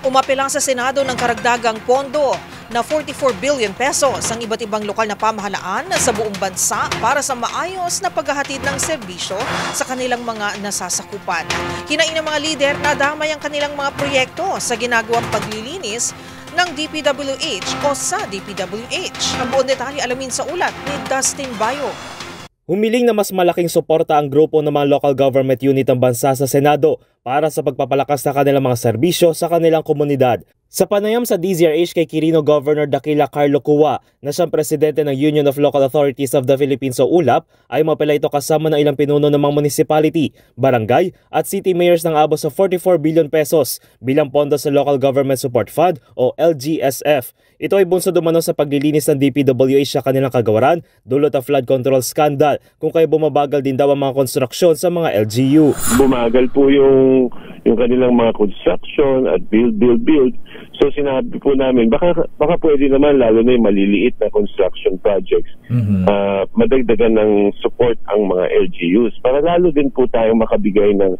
Umapilang sa Senado ng karagdagang pondo na 44 billion pesos ang iba't ibang lokal na pamahalaan sa buong bansa para sa maayos na paghahatid ng serbisyo sa kanilang mga nasasakupan. Hinain ng mga lider na damay ang kanilang mga proyekto sa ginagawang paglilinis ng DPWH o sa DPWH. Ang buong detalye alamin sa ulat ni Dustin Bayo. Humiling na mas malaking suporta ang grupo ng mga local government unit ng bansa sa Senado para sa pagpapalakas ng kanilang mga serbisyo sa kanilang komunidad. Sa panayam sa DZRH kay Quirino Governor Dakila Carlo Cua na siyang presidente ng Union of Local Authorities of the Philippines o ULAP ay mapila ito kasama ng ilang pinuno ng mga municipality, barangay at city mayors ng abot sa 44 billion pesos bilang pondo sa Local Government Support Fund o LGSF. Ito ay bunsod umano sa paglilinis ng DPWH sa kanilang kagawaran dulot ng flood control scandal kung kaya bumabagal din daw ang mga konstruksyon sa mga LGU. Bumagal po yung kanilang mga construction at build. So sinabi po namin, baka pwede naman lalo na yung maliliit na construction projects, madagdagan ng support ang mga LGUs para lalo din po tayong makabigay ng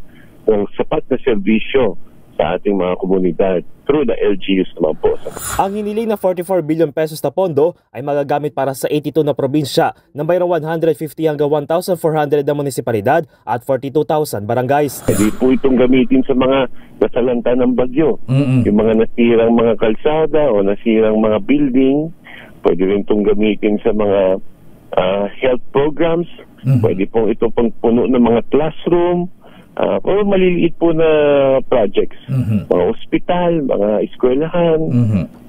sapat na serbisyo sa ating mga komunidad through the LGUs naman po. Ang hiniling na 44 billion pesos na pondo ay magagamit para sa 82 na probinsya na mayroong 150 hanggang 1,400 na munisipalidad at 42,000 barangays. Pwede po itong gamitin sa mga nasalanta ng bagyo. Yung mga nasirang mga kalsada o nasirang mga building, pwede rin itong gamitin sa mga health programs. Pwede po ito pang puno ng mga classroom. O maliliit po na projects, mga ospital, mga eskwelahan,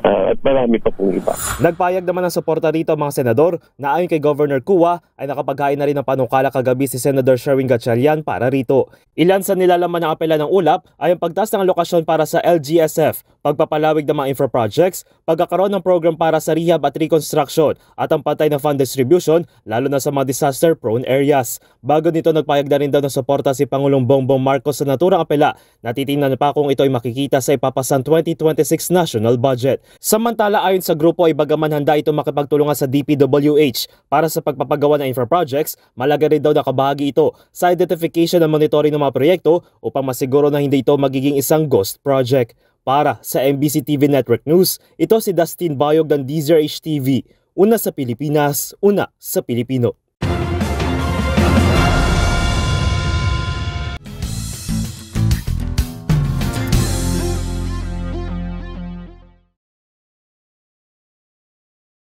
at marami pa pong iba. Nagpayag naman ng suporta rito ang mga senador na ayon kay Governor Cua ay nakapaghain na rin ng panukala kagabi si Senator Sherwin Gatchalian para rito. Ilan sa nilalaman ng apela ng ULAP ay ang pagtaas ng alokasyon para sa LGSF, pagpapalawig ng mga infra projects, pagkakaroon ng program para sa rehab at reconstruction at ang patay na fund distribution lalo na sa mga disaster-prone areas. Bago nito nagpayag na rin daw ng suporta si Pangulong Bongbong Marcos sa naturang apela na titingnan pa kung ito ay makikita sa ipapasang 2026 national budget. Samantala ayon sa grupo ay bagaman handa ito makipagtulungan sa DPWH para sa pagpapagawa ng infra projects, malaga rin daw nakabahagi ito sa identification at monitoring ng mga proyekto upang masiguro na hindi ito magiging isang ghost project. Para sa MBC TV Network News, ito si Dustin Bayog ng DZRH TV. Una sa Pilipinas, una sa Pilipino.